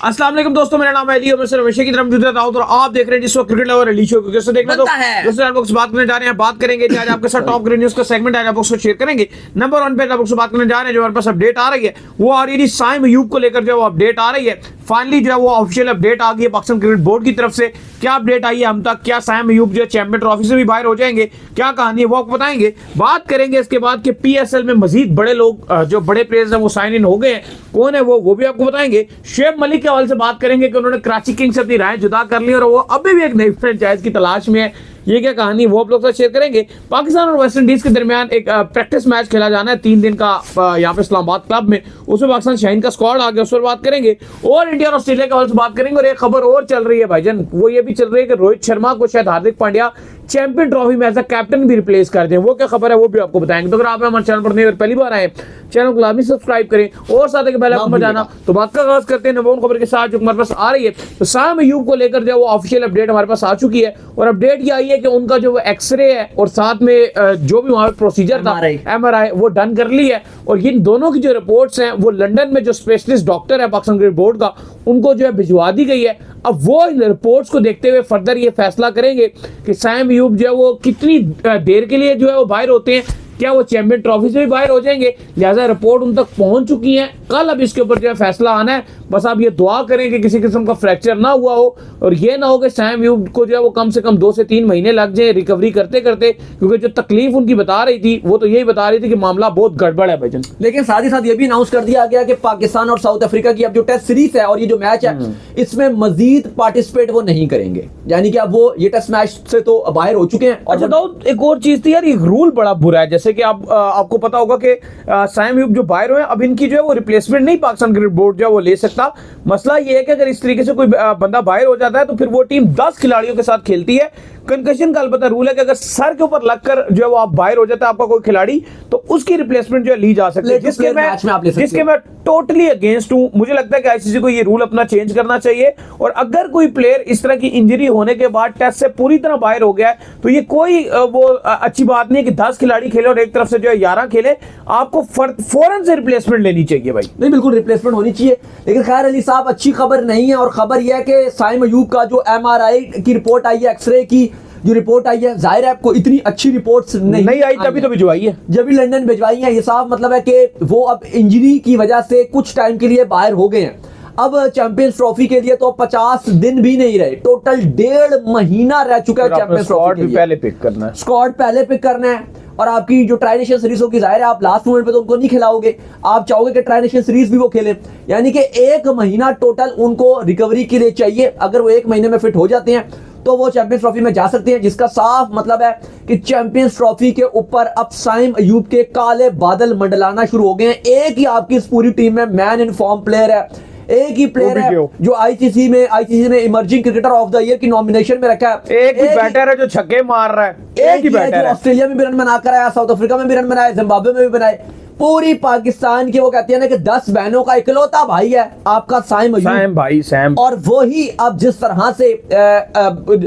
अस्सलाम वालेकुम दोस्तों, मेरा नाम है अली और मैं सिर्फ हमेशा की तरफ जुदा दाऊद और आप देख रहे हैं जिस वक्त क्रिकेट लवर अली शो को देखना। तो दोस्तों आप लोग से बात करने जा रहे हैं, बात करेंगे आज आपके साथ टॉप क्रिकेट न्यूज़ का सेगमेंट आज आप लोग से शेयर करेंगे। नंबर 1 पे आप लोग से बात करने जा रहे हैं, जो हमारे पास अपडेट आ रही है वो आ रही है साइम अयूब को लेकर जो अपडेट आ रही है। फाइनली जो है वो ऑफिशियल अपडेट आ गई है पाकिस्तान क्रिकेट बोर्ड की तरफ से। क्या अपडेट आई है हम तक, क्या साइम अयूब जो है चैंपियन ट्रॉफी से भी बाहर हो जाएंगे, क्या कहानी है वो आपको बताएंगे। बात करेंगे इसके बाद कि पीएसएल में मजीद बड़े लोग जो बड़े प्लेयर्स हैं वो साइन इन हो गए हैं, कौन है वो भी आपको बताएंगे। शुएब मलिक के हवाले से बात करेंगे कि उन्होंने कराची किंग्स से अपनी राय जुदा कर ली और वो अभी भी एक नई फ्रेंचाइज की तलाश में है। ये क्या कहानी वो आप लोग से शेयर करेंगे। पाकिस्तान और वेस्ट इंडीज के दरमियान एक प्रैक्टिस मैच खेला जाना है 3 दिन का यहाँ पे इस्लामाबाद क्लब में, उसमें पाकिस्तान शाहीन का स्क्वाड आ गया, उस पर बात करेंगे। और इंडिया और ऑस्ट्रेलिया के हवाले से बात करेंगे। और एक खबर और चल रही है भाईजान, वो ये भी चल रही है कि रोहित शर्मा को शायद हार्दिक पांड्या चैंपियन ट्रॉफी में एज अ कैप्टन भी रिप्लेस कर दें। वो क्या खबर है वो भी आपको बताएंगे। तो अगर आप हमारे चैनल पर नहीं पहली बार आए, चैनल को लाजमी सब्सक्राइब करें और साथ ही बेल आइकन बजाना। तो बात का आगाज करते हैं नंबर 1 खबर के साथ जो हमारे पास आ रही है। तो साइम अयूब को लेकर जो वो ऑफिशियल अपडेट हमारे पास आ चुकी है और अपडेट ये आई है कि उनका जो एक्सरे है और साथ में जो भी वहां प्रोसीजर था एमआरआई वो डन कर ली है। और इन दोनों की जो रिपोर्ट्स हैं वो लंदन में जो स्पेशलिस्ट डॉक्टर है पाकिस्तान क्रिकेट बोर्ड का, उनको जो है भिजवा दी गई है। अब वो इन रिपोर्ट्स को देखते हुए फर्दर ये फैसला करेंगे कि साइम अयूब जो है वो कितनी देर के लिए जो है वो बाहर होते हैं, क्या वो चैंपियन ट्रॉफी से भी बाहर हो जाएंगे। लिहाजा रिपोर्ट उन तक पहुंच चुकी है, कल अब इसके ऊपर जो है फैसला आना है। बस आप ये दुआ करें कि किसी किस्म का फ्रैक्चर ना हुआ हो और ये ना हो कि साइम अयूब को जो है वो कम से कम 2 से 3 महीने लग जाए रिकवरी करते करते, क्योंकि जो तकलीफ उनकी बता रही थी वो तो यही बता रही थी कि मामला बहुत गड़बड़ है भाईजान। लेकिन साथ ही साथ ये भी अनाउंस कर दिया गया कि पाकिस्तान और साउथ अफ्रीका की अब जो टेस्ट सीरीज है और ये जो मैच है इसमें मजीद पार्टिसिपेट वो नहीं करेंगे, यानी कि अब वो ये टेस्ट मैच से तो बाहर हो चुके हैं। अच्छा दाऊद, एक और चीज थी यार, ये रूल बड़ा बुरा है। जैसे कि आपको पता होगा कि साइम अयूब जो बाहर हुए अब इनकी जो है वो रिप्लेसमेंट नहीं पाकिस्तान क्रिकेट बोर्ड जो है वो ले सकता। मसला ये है कि अगर इस तरीके से कोई बंदा बाहर हो जाता है तो फिर वो टीम 10 खिलाड़ियों के साथ खेलती है। कंकशन का अलबत्ता रूल है कि अगर सर के ऊपर लगकर जो है वो आप बाहर हो जाता है आपका कोई खिलाड़ी, तो उसकी रिप्लेसमेंट जो है ली जा सकती है, जिसके मैं टोटली अगेंस्ट हूं। मुझे लगता है कि आईसीसी को ये रूल अपना चेंज करना चाहिए। और अगर कोई प्लेयर इस तरह की इंजरी होने के बाद टेस्ट से पूरी तरह बाहर हो गया है तो ये कोई वो अच्छी बात नहीं है कि 10 खिलाड़ी खेले और एक तरफ से जो है 11 खेले। आपको फौरन से रिप्लेसमेंट लेनी चाहिए भाई। नहीं, बिल्कुल रिप्लेसमेंट होनी चाहिए। लेकिन खैर अली साहब, अच्छी खबर नहीं है। और खबर यह है कि साइम अयूब का जो एमआरआई की रिपोर्ट आई है, एक्सरे की जो रिपोर्ट आई है, जाहिर है आपको इतनी अच्छी रिपोर्ट्स नहीं आई, तभी तो भिजवाई है, जब भी लंदन भिजवाई है। ये साफ मतलब है कि वो अब इंजरी की वजह से कुछ टाइम के लिए बाहर हो गए हैं। अब चैंपियंस ट्रॉफी के लिए तो 50 दिन भी नहीं रहे, टोटल 1.5 महीना रह चुका है चैंपियंस ट्रॉफी के लिए। पहले पिक करना है, स्क्वाड पहले पिक करना है। और आपकी जो ट्राई नेशन सीरीज होगी, जाहिर है आप लास्ट मोमेंट पे तो उनको नहीं खिलाओगे, आप चाहोगे कि ट्राई नेशन सीरीज भी वो खेलें। यानी कि 1 महीना टोटल उनको रिकवरी के लिए चाहिए। अगर वो 1 महीने में फिट हो जाते हैं तो वो चैंपियंस ट्रॉफी में जा सकते हैं, जिसका साफ मतलब है कि चैंपियंस ट्रॉफी के ऊपर अब साइम अयूब के काले बादल मंडलाना शुरू हो गए हैं। एक ही आपकी इस पूरी टीम में मैन इन फॉर्म प्लेयर है, एक ही प्लेयर है जो आईसीसी में emerging cricketer of the year की नॉमिनेशन में रखा है। एक ही बैटर है जो छक्के मार रहा है, एक ही बैटर है। ऑस्ट्रेलिया में भी रन बनाकर आया, साउथ अफ्रीका में भी रन बनाए, जिम्बाब्वे में भी बनाए। पूरी पाकिस्तान के वो कहते हैं ना कि 10 बहनों का इकलौता भाई है आपका साइम अयूब। और वो ही अब जिस तरह से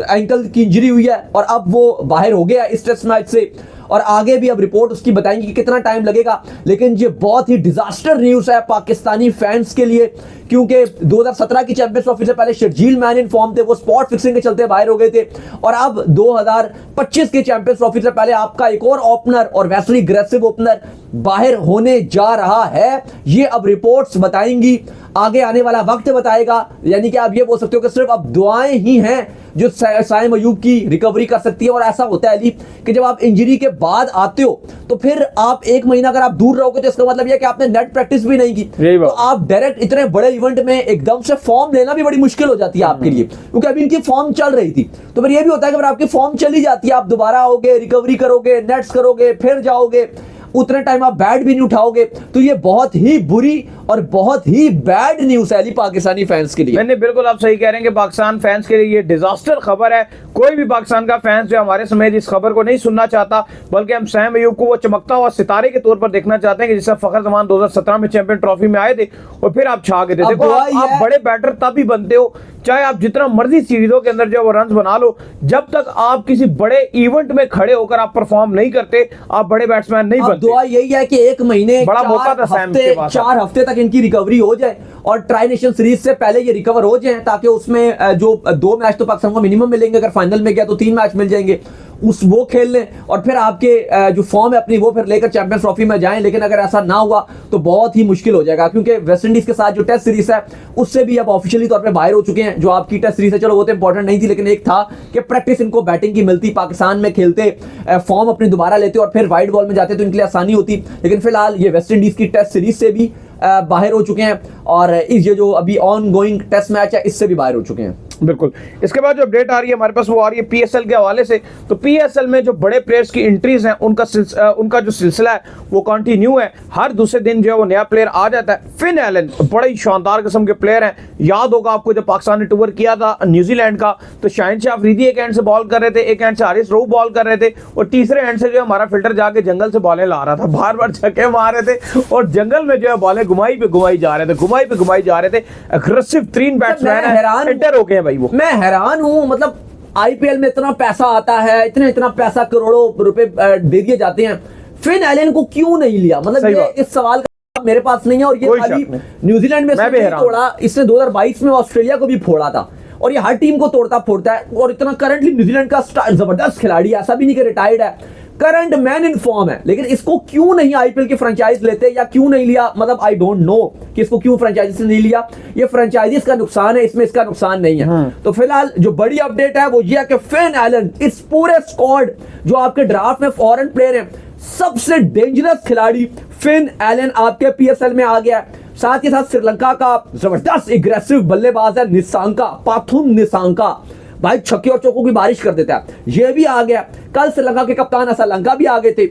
एंकल की इंजरी हुई है और अब वो बाहर हो गया इस टेस्ट मैच से, और आगे भी अब रिपोर्ट उसकी बताएंगे कि कितना टाइम लगेगा। लेकिन ये बहुत ही डिजास्टर न्यूज है पाकिस्तानी फैंस के लिए, क्योंकि 2017 की चैंपियंस ट्रॉफी से पहले शर्जील मैन इन फॉर्म थे, वो स्पॉट फिक्सिंग के चलते बाहर हो गए थे। और अब 2025 की चैंपियंस ट्रॉफी से पहले आपका एक और ओपनर और वैसे अग्रेसिव ओपनर बाहर होने जा रहा है। ये अब रिपोर्ट्स बताएंगी, आगे आने वाला वक्त बताएगा। यानी कि आप ये बोल सकते हो कि सिर्फ अब दुआएं ही हैं जो साइम अयूब की रिकवरी कर सकती है। और ऐसा होता है अली कि जब आप इंजरी के बाद आते हो तो फिर आप 1 महीना अगर आप दूर रहोगे तो इसका मतलब यह कि आपने नेट प्रैक्टिस भी नहीं की, तो आप डायरेक्ट इतने बड़े इवेंट में एकदम से फॉर्म लेना भी बड़ी मुश्किल हो जाती है आपके लिए, क्योंकि अभी इनकी फॉर्म चल रही थी। तो फिर यह भी होता है कि अगर आपकी फॉर्म चली जाती है, आप दोबारा आओगे, रिकवरी करोगे, नेट्स करोगे, फिर जाओगे, उतने टाइम आप बैट भी नहीं उठाओगे। तो ये बहुत ही बुरी और बहुत ही बैड न्यूज है पाकिस्तानी फैंस के लिए। नहीं, बिल्कुल आप सही कह रहे हैं कि पाकिस्तान फैंस के लिए ये डिजास्टर खबर है। कोई भी पाकिस्तान का फैंस जो हमारे समेत इस खबर को नहीं सुनना चाहता, बल्कि हम साइम अयूब को वो चमकता हुआ सितारे के तौर पर देखना चाहते हैं कि जिससे फखर जमान 2017 में चैंपियन ट्रॉफी में आए थे और फिर आप छा गए थे। देखो आप बड़े बैटर तब ही बनते हो चाहे आप जितना मर्जी सीरीजों के अंदर जो वो रन बना लो, जब तक आप किसी बड़े इवेंट में खड़े होकर आप परफॉर्म नहीं करते, आप बड़े बैट्समैन नहीं बनते। दुआ यही है कि एक महीने बड़ा मौका था सैम के पास, 4 हफ्ते तक इनकी रिकवरी हो जाए और ट्राई नेशन सीरीज से पहले ये रिकवर हो जाए, ताकि उसमें जो 2 मैच तो पाकिस्तान को मिनिमम मिलेंगे, अगर फाइनल में गया तो 3 मैच मिल जाएंगे, वो खेल लें और फिर आपके जो फॉर्म है अपनी वो फिर लेकर चैंपियंस ट्रॉफी में जाएं। लेकिन अगर ऐसा ना हुआ तो बहुत ही मुश्किल हो जाएगा, क्योंकि वेस्ट इंडीज के साथ जो टेस्ट सीरीज है उससे भी अब ऑफिशियली तौर पे बाहर हो चुके हैं। जो आपकी टेस्ट सीरीज है, चलो वो तो इंपॉर्टेंट नहीं थी, लेकिन एक था कि प्रैक्टिस इनको बैटिंग की मिलती, पाकिस्तान में खेलते, फॉर्म अपनी दोबारा लेते और फिर वाइड बॉल में जाते तो इनके लिए आसानी होती। लेकिन फिलहाल ये वेस्ट इंडीज की टेस्ट सीरीज से भी बाहर हो चुके हैं और इस ये जो अभी ऑन गोइंग टेस्ट मैच है इससे भी बाहर हो चुके हैं। बिल्कुल। इसके बाद जो अपडेट आ रही है हमारे पास वो आ रही है पीएसएल के हवाले से। तो पीएसएल में जो बड़े प्लेयर्स की एंट्रीज हैं उनका जो सिलसिला है वो कंटिन्यू है। हर दूसरे दिन जो है वो नया प्लेयर आ जाता है। फिन एलन बड़े ही शानदार किस्म के प्लेयर हैं। याद होगा आपको जब पाकिस्तान ने टूर किया था न्यूजीलैंड का, तो शाहिन शाह अफरीदी एक एंड से बॉल कर रहे थे, एक एंड से हारिस रऊफ बॉल कर रहे थे और तीसरे एंड से जो हमारा फिल्टर जाके जंगल से बॉलें ला रहा था, बार बार छक्के मार रहे थे और जंगल में जो है बॉलें घुमाई पे घुमाई जा रहे थे, घुमाई पे घुमाई जा रहे थे। एग्रेसिव 3 बैट्समैन है, एंटर हो गए हैं भाई वो। मैं हैरान हूं, मतलब आईपीएल में इतना पैसा आता है, इतना पैसा करोड़ों रुपए दे दिए जाते हैं, फिन एलन को क्यों नहीं लिया? मतलब ये इस सवाल का मेरे पास नहीं है। और ये खाली न्यूजीलैंड में तोड़ा, इसने 2022 में ऑस्ट्रेलिया को भी फोड़ा था और ये हर टीम को तोड़ता फोड़ता है। और इतना करंटली न्यूजीलैंड का जबरदस्त खिलाड़ी, ऐसा भी नहीं कि रिटायर्ड है, करंट मैन इन फॉर्म है। लेकिन इसको क्यों नहीं आईपीएल की फ्रेंचाइज लेते या क्यों नहीं लिया? मतलब आई डोंट नो कि इसको क्यों फ्रेंचाइजी से नहीं लिया। ये फ्रेंचाइजीज का नुकसान है, इसमें इसका नुकसान नहीं है। तो फिलहाल जो बड़ी अपडेट है वो ये है कि फिन एलन इस पूरे स्क्वाड जो आपके ड्राफ्ट में फॉरेन प्लेयर है, सबसे डेंजरस खिलाड़ी फिन एलन आपके पीएसएल में आ गया। साथ ही साथ श्रीलंका का जबरदस्त एग्रेसिव बल्लेबाज है निसांका, पाथुम निसांका, भाई छक्के और चौकों की बारिश कर देता है, ये भी आ गया। कल श्रीलंका के कप्तान असलंका भी आ गए थे,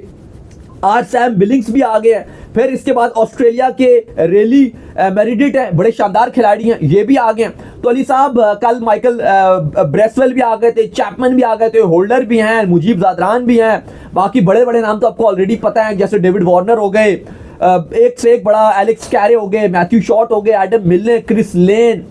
आज सैम बिलिंग्स भी आ गए हैं। फिर इसके बाद ऑस्ट्रेलिया के रेली मेरिडिट है, बड़े शानदार खिलाड़ी हैं, ये भी आ गए हैं। तो अली साहब कल माइकल ब्रेसवेल भी आ गए थे, चैपमैन भी आ गए थे, होल्डर भी हैं, मुजीब जादरान भी हैं, बाकी बड़े बड़े नाम तो आपको ऑलरेडी पता है, जैसे डेविड वार्नर हो गए, एक से एक बड़ा एलेक्स कैरे हो गए, मैथ्यू शॉट हो गए, एडम मिलने, क्रिस लेन,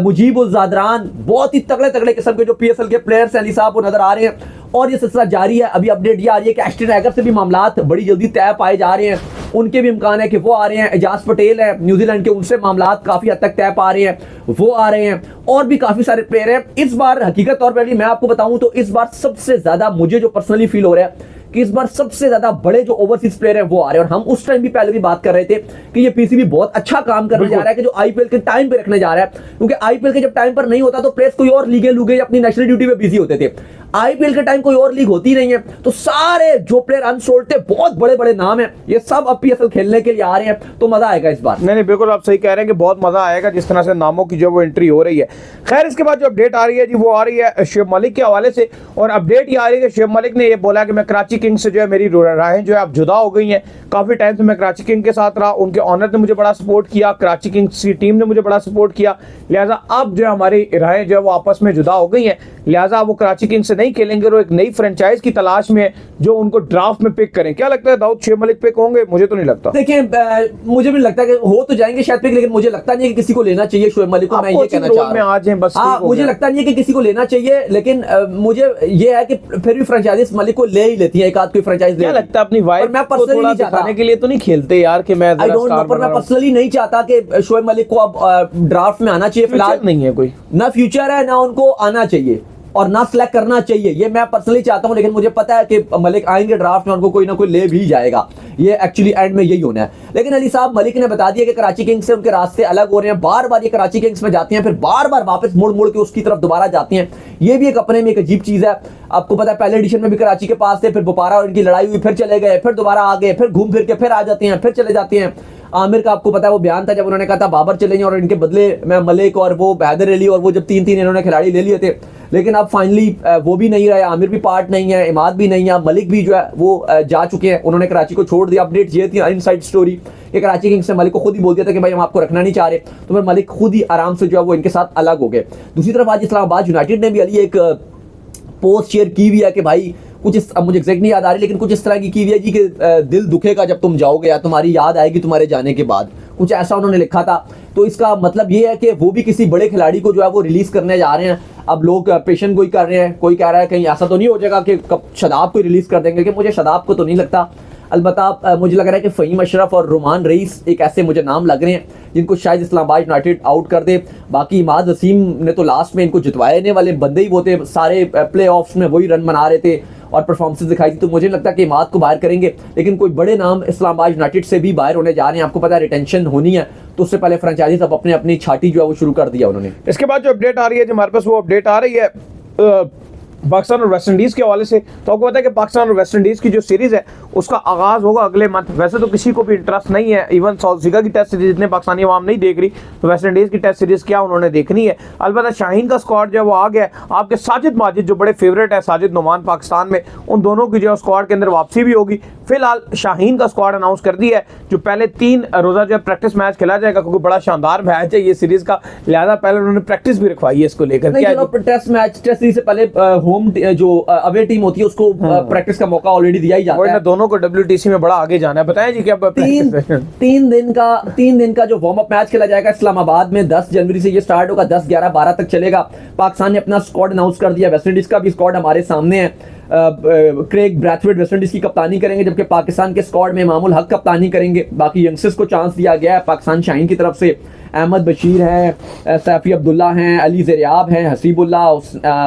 मुजीब उल जादरान, बहुत ही तगड़े तगड़े किस्म के जो पीएसएल के प्लेयर्स हैं अली साहब वो नजर आ रहे हैं। और ये सिलसिला जारी है। अभी अपडेट ये आ रही है कि एस्टन एगर से भी मामलात बड़ी जल्दी तय पाए जा रहे हैं, उनके भी इम्कान है कि वो आ रहे हैं। एजाज पटेल है न्यूजीलैंड के, उनसे मामलात काफी हद तक तय पा रहे हैं, वो आ रहे हैं। और भी काफी सारे प्लेयर हैं। इस बार हकीकत तौर पर मैं आपको बताऊं तो इस बार सबसे ज्यादा मुझे जो पर्सनली फील हो रहा है कि इस बार सबसे ज्यादा बड़े जो ओवरसीज प्लेयर हैं वो आ रहे हैं। और हम उस टाइम भी पहले भी बात कर रहे थे कि ये पीसीबी बहुत अच्छा काम करने जा रहा है कि जो आईपीएल के टाइम पे रखने जा रहा है, क्योंकि आईपीएल के जब टाइम पर नहीं होता तो प्लेयर्स कोई और लीगे लूगे अपनी नेशनल ड्यूटी पे बिजी होते थे। आईपीएल के टाइम कोई और लीग होती नहीं है, तो सारे जो प्लेयर अनसोल्ड थे, बहुत बड़े बड़े नाम हैं, ये सब अब पीएसएल खेलने के लिए आ रहे हैं, तो मजा आएगा इस बार। नहीं बिल्कुल आप सही कह रहे हैं कि बहुत मजा आएगा जिस तरह से नामों की जो वो एंट्री हो रही है। खैर इसके बाद जो अपडेट आ रही है जी वो आ रही है शुएब मलिक के हवाले से। और अपडेट ये आ रही है कि शुएब मलिक ने ये बोला कि मैं कराची किंग्स से जो है मेरी राहें जो है अब जुदा हो गई हैं। काफी टाइम से मैं कराची किंग्स के साथ रहा, उनके ऑनर ने मुझे बड़ा सपोर्ट किया, कराची किंग्स की टीम ने मुझे बड़ा सपोर्ट किया, लिहाजा अब जो हमारी राहें जो है वो आपस में जुदा हो गई हैं, लिहाजा वो कराची किंग्स से नहीं खेलेंगे और एक नई फ्रेंचाइज की तलाश में है जो उनको ड्राफ्ट में पिक करें। क्या लगता है दाऊद, शुएब मलिक पिक होंगे? मुझे तो नहीं लगता। देखिए मुझे भी लगता है कि हो तो जाएंगे शायद पिक, लेकिन मुझे लगता नहीं है कि किसी को लेना चाहिए शुएब मलिक को। मैं ये कहना चाह रहा हूं आज हैं बस। मुझे लगता नहीं है कि किसी को लेना चाहिए, लेकिन मुझे ये है कि फिर भी फ्रेंचाइजीज मलिक को ले ही लेती है, एक आध कोई फ्रेंचाइज। क्या लगता है अपनी वाइफ मैं पर्सनली नहीं चाहता के लिए तो नहीं खेलते यार कि मैं पर्सनली नहीं चाहता कि शुएब मलिक को अब ड्राफ्ट में आना चाहिए। फिलहाल नहीं है कोई, ना फ्यूचर है, ना उनको आना चाहिए और ना सिलेक्ट करना चाहिए, ये मैं पर्सनली चाहता हूं। लेकिन मुझे पता है कि मलिक आएंगे ड्राफ्ट में, उनको कोई ना कोई ले भी जाएगा, ये एक्चुअली एंड में यही होना है। लेकिन अली साहब मलिक ने बता दिया कि कराची किंग्स से उनके रास्ते अलग हो रहे हैं। बार बार ये कराची किंग्स में जाते हैं, फिर बार बार वापस मुड़ मुड़ के उसकी तरफ दोबारा जाते हैं। ये भी एक अपने में एक अजीब चीज है। आपको पता है पहले एडिशन में भी कराची के पास थे, फिर बोपारा और इनकी लड़ाई हुई, फिर चले गए, फिर दोबारा आ गए, फिर घूम फिर के फिर आ जाते हैं, फिर चले जाते हैं। आमिर का आपको पता है वो बयान था जब उन्होंने कहा था बाबर चलेंगे और इनके बदले में मलिक और वो हैदर अली और वो जब 3-3 इन्होंने खिलाड़ी ले लिए थे। लेकिन अब फाइनली वो भी नहीं रहे, आमिर भी पार्ट नहीं है, इमाद भी नहीं है, मलिक भी जो है वो जा चुके हैं, उन्होंने कराची को छोड़ दिया। अपडेट ये थी इनसाइड स्टोरी कि कराची किंग्स ने मलिक को खुद ही बोल दिया था कि भाई हम आपको रखना नहीं चाह रहे, तो फिर मलिक खुद ही आराम से जो है वो इनके साथ अलग हो गए। दूसरी तरफ आज इस्लामाबाद यूनाइटेड ने भी अली एक पोस्ट शेयर की हुई है कि भाई कुछ अब मुझे एग्जैक्ट नहीं याद आ रही, लेकिन कुछ इस तरह की हुई है जी कि दिल दुखेगा जब तुम जाओगे या तुम्हारी याद आएगी तुम्हारे जाने के बाद, कुछ ऐसा उन्होंने लिखा था। तो इसका मतलब ये है कि वो भी किसी बड़े खिलाड़ी को जो है वो रिलीज करने जा रहे हैं। अब लोग पेशन गोई कर रहे हैं, कोई कह रहा है कहीं ऐसा तो नहीं हो जाएगा कि कब शादाब को रिलीज कर देंगे, कि मुझे शादाब को तो नहीं लगता। अलबत्ता मुझे लग रहा है कि फ़हीम अशरफ और रुमान रईस एक ऐसे मुझे नाम लग रहे हैं जिनको शायद इस्लामाबाद यूनाइटेड आउट कर दे। बाकी इमाद वसीम ने तो लास्ट में इनको जितवाने वाले बंदे ही वो थे, सारे प्ले ऑफ्स में वही रन बना रहे थे और परफॉर्मेंसेस दिखाई थी। तो मुझे लगता है कि इमाद को बाहर करेंगे, लेकिन कोई बड़े नाम इस्लामाबाद यूनाइटेड से भी बाहर होने जा रहे हैं। आपको पता है रिटेंशन होनी है, तो उससे पहले फ्रेंचाइजीज अब अपनी छाटी जो है वो शुरू कर दिया उन्होंने। इसके बाद जो अपडेट आ रही है, जो हमारे पास वो अपडेट आ रही है पाकिस्तान और वेस्ट इंडीज के हवाले से। तो आपको पता है कि पाकिस्तान और वेस्ट इंडीज की जो सीरीज है उसका आगाज होगा अगले मंथ। वैसे तो किसी को भी इंटरेस्ट नहीं है, इवन साउथ अफ्रीका की टेस्ट सीरीज इतने पाकिस्तानी अवाम नहीं देख रही, तो वेस्ट इंडीज की टेस्ट सीरीज क्या उन्होंने देखनी है। अलबत्ता शाहीन का स्क्वाड जो है वो आ गया है। आपके साजिद माजिद जो बड़े फेवरेट है, साजिद नुमान पाकिस्तान में, उन दोनों की जो स्क्वाड के अंदर वापसी भी होगी। फिलहाल शाहीन का स्क्वाड अनाउंस कर दिया है, जो पहले 3 रोजा जो प्रैक्टिस मैच खेला जाएगा, क्योंकि बड़ा शानदार मैच है ये सीरीज का, लिहाजा पहले उन्होंने प्रैक्टिस भी रखवाई है इसको लेकर। टेस्ट मैच टेस्ट सीरीज से पहले होम जो अवे टीम होती है उसको प्रैक्टिस का मौका ऑलरेडी दिया ही जाता है। दोनों को WTC में बड़ा आगे जाना है। बताएं जी क्या तीन दिन का जो वार्म अप मैच खेला जाएगा इस्लामाबाद में, 10 जनवरी से ये स्टार्ट होगा, 10, 11, 12 तक चलेगा। पाकिस्तान ने अपना स्क्वाड अनाउंस कर दिया। वेस्ट इंडीज का भी स्क्वाड हमारे सामने है। क्रेग ब्रैथवेट वेस्ट इंडीज की कप्तानी करेंगे, जबकि पाकिस्तान के स्क्वाड में मामूल हक कप्तानी करेंगे। बाकी यंगस्टर्स को चांस दिया गया है पाकिस्तान शाहीन की तरफ से। अहमद बशीर हैं, सैफी अब्दुल्ला हैं, अली ज़रियाब हैं, हसीबुल्ला,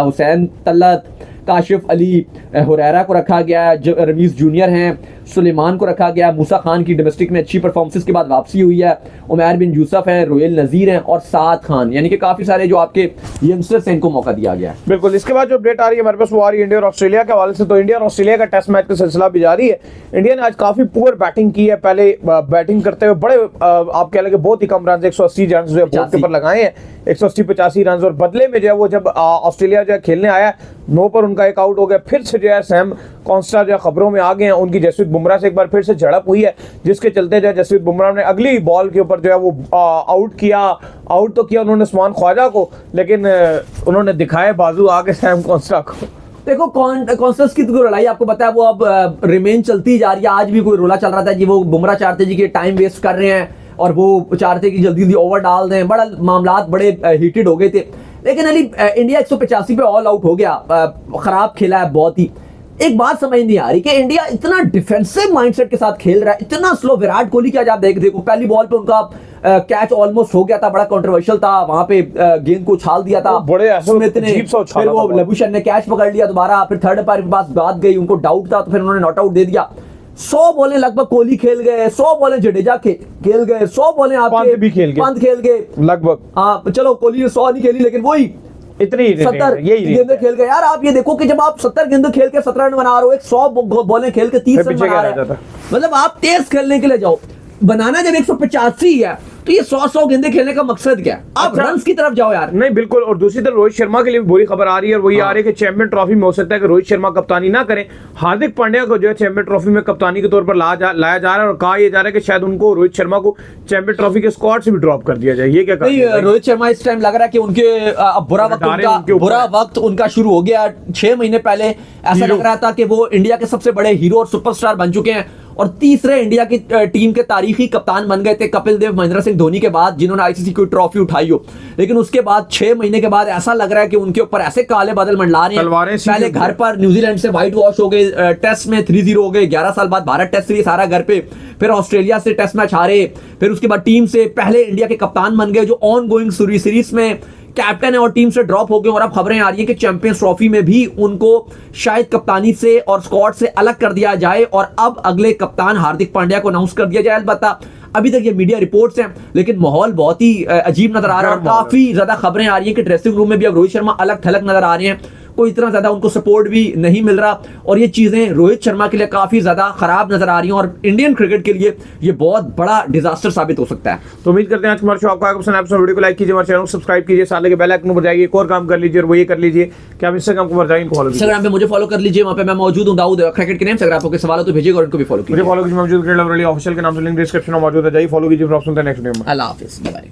हुसैन तल्लत, काशिफ अली हुरैरा को रखा गया है, रमीज़ जूनियर हैं, सुलेमान को रखा गया। मूसा खान की डोमेस्टिक में अच्छी परफॉर्मेंस के बाद वापसी हुई है। उमैर बिन यूसुफ हैं, रोयल नज़ीर हैं और साद खान, यानी कि काफ़ी सारे जो आपके यंगस्टर्स हैं इनको मौका दिया गया है। बिल्कुल। इसके बाद जो अपडेट आ रही है हमारे पास वो आ रही है इंडिया और ऑस्ट्रेलिया के हवाले से। तो इंडिया और ऑस्ट्रेलिया का टेस्ट मैच का सिलसिला भी जारी है। इंडिया ने आज काफ़ी पुअर बैटिंग की है। पहले बैटिंग करते हुए बड़े आप कह लेंगे बहुत ही कम रन, 180 रन जो है बोर्ड के ऊपर लगाए हैं, 180-85 रन। और बदले में जो है वो जब ऑस्ट्रेलिया जो है खेलने आया, 9 पर उनका एक आउट हो गया। फिर से जो है सैम कॉन्स्टा जो खबरों में आ गए हैं, उनकी जसप्रीत बुमराह से एक बार फिर से झड़प हुई है, जिसके चलते जो है जसप्रीत बुमराह ने अगली बॉल के ऊपर जो है वो आउट तो किया उन्होंने उस्मान ख्वाजा को, लेकिन उन्होंने दिखाए बाजू आगे सैम कॉन्स्टा को। देखो कॉन्स्टेंस की तो लड़ाई आपको पता है वो अब रिमेन चलती जा रही है। आज भी कोई रोला चल रहा था जी, वो बुमराह चाहते जी कि टाइम वेस्ट कर रहे हैं और वो चाहते कि जल्दी जल्दी ओवर डाल दें। बड़ा मामलात बड़े हीटेड हो गए थे, लेकिन अली इंडिया 185 पे ऑल आउट हो गया। खराब खेला है बहुत ही। एक बात समझ नहीं आ रही कि इंडिया इतना डिफेंसिव माइंडसेट के साथ खेल रहा है, इतना स्लो। विराट कोहली की आज आप देखो पहली बॉल पे उनका कैच ऑलमोस्ट हो गया था, बड़ा कंट्रोवर्शियल था, वहां पे गेंद को उछाल दिया था बड़े स्मिथ ने, फिर वो लबूशन ने कैच पकड़ लिया दोबारा, फिर थर्ड अंपायर के पास बात गई, उनको डाउट था तो फिर उन्होंने नॉट आउट दे दिया। 100 बॉलें लगभग कोहली खेल गए, 100 बॉलें जडेजा खेल गए, 100 बॉलें आपके पंत खेल गए लगभग। हाँ चलो कोहली ने 100 नहीं खेली, लेकिन वही इतनी 70 गेंदें खेल गए। यार आप ये देखो कि जब आप 70 गेंदें खेल के 17 रन बना रहे हो, एक 100 बॉलें खेल के 30 रन बना रहे हो, मतलब आप तेज खेलने के लिए जाओ। बनाना जब 185 है तो ये 100 गेंदें खेलने का मकसद क्या है? आप रन्स की तरफ जाओ यार। नहीं बिल्कुल। और दूसरी तरफ रोहित शर्मा के लिए भी बुरी खबर आ रही है, और वही आ रही है कि चैंपियन ट्रॉफी में हो सकता है कि रोहित शर्मा कप्तानी ना करें। हार्दिक पांड्या को जो है चैंपियन ट्रॉफी में कप्तानी के तौर पर लाया जा रहा है, और कहा यह जा रहा है कि शायद उनको रोहित शर्मा को चैंपियन ट्रॉफी के स्क्वाड से भी ड्रॉप कर दिया जाए। ये क्या नहीं, रोहित शर्मा इस टाइम लग रहा है कि उनके बुरा वक्त उनका शुरू हो गया। 6 महीने पहले ऐसा लग रहा था कि वो इंडिया के सबसे बड़े हीरो और सुपरस्टार बन चुके हैं, और तीसरे इंडिया की टीम के तारीखी कप्तान बन गए थे कपिल देव महेंद्र सिंह धोनी के बाद, जिन्होंने आईसीसी की ट्रॉफी उठाई हो। लेकिन उसके बाद 6 महीने के बाद ऐसा लग रहा है कि उनके ऊपर ऐसे काले बादल मंडला रहे हैं। पहले घर पर न्यूजीलैंड से व्हाइट वॉश हो गए, टेस्ट में 3-0 हो गए, 11 साल बाद भारत टेस्ट सीरीज हारा घर पे, फिर ऑस्ट्रेलिया से टेस्ट मैच हारे, फिर उसके बाद टीम से पहले इंडिया के कप्तान बन गए, जो ऑन गोइंग सीरीज में कैप्टन है, और टीम से ड्रॉप हो गए। और अब खबरें आ रही है कि चैंपियंस ट्रॉफी में भी उनको शायद कप्तानी से और स्क्वाड से अलग कर दिया जाए, और अब अगले कप्तान हार्दिक पांड्या को अनाउंस कर दिया जाए। अलबत्ता अभी तक ये मीडिया रिपोर्ट्स हैं, लेकिन माहौल बहुत ही अजीब नजर आ रहा है, और काफी ज्यादा खबरें आ रही है कि ड्रेसिंग रूम में भी अब रोहित शर्मा अलग थलग नजर आ रहे हैं, कोई इतना ज्यादा उनको सपोर्ट भी नहीं मिल रहा, और ये चीजें रोहित शर्मा के लिए काफी ज्यादा खराब नजर आ रही हैं, और इंडियन क्रिकेट के लिए ये बहुत बड़ा डिजास्टर साबित हो सकता है। तो उम्मीद करते हैं आज हमारे शो आपको पसंद आया। वीडियो को लाइक कीजिए, हमारे चैनल को सब्सक्राइब कीजिए, साथ के बेल आइकन पर जाइए, एक और काम कर लीजिए, और वो ये कर लीजिए कि आप इंस्टाग्राम को फॉलो कीजिए। इंस्टाग्राम पे मुझे फॉलो कर लीजिए, वहां पे मैं मौजूद हूं, दाऊद क्रिकेट के नेम से। अगर आपको सवाल हो तो भेजिएगा, और उनको भी फॉलो कीजिए। मुझे फॉलो कीजिए, मौजूद क्रिकेट लवर ऑफिशियल के नाम से लिंक डिस्क्रिप्शन में मौजूद है, जाइए फॉलो कीजिए। फिर आप सुनते हैं नेक्स्ट वीडियो में। अल्लाह हाफिज़, बाय।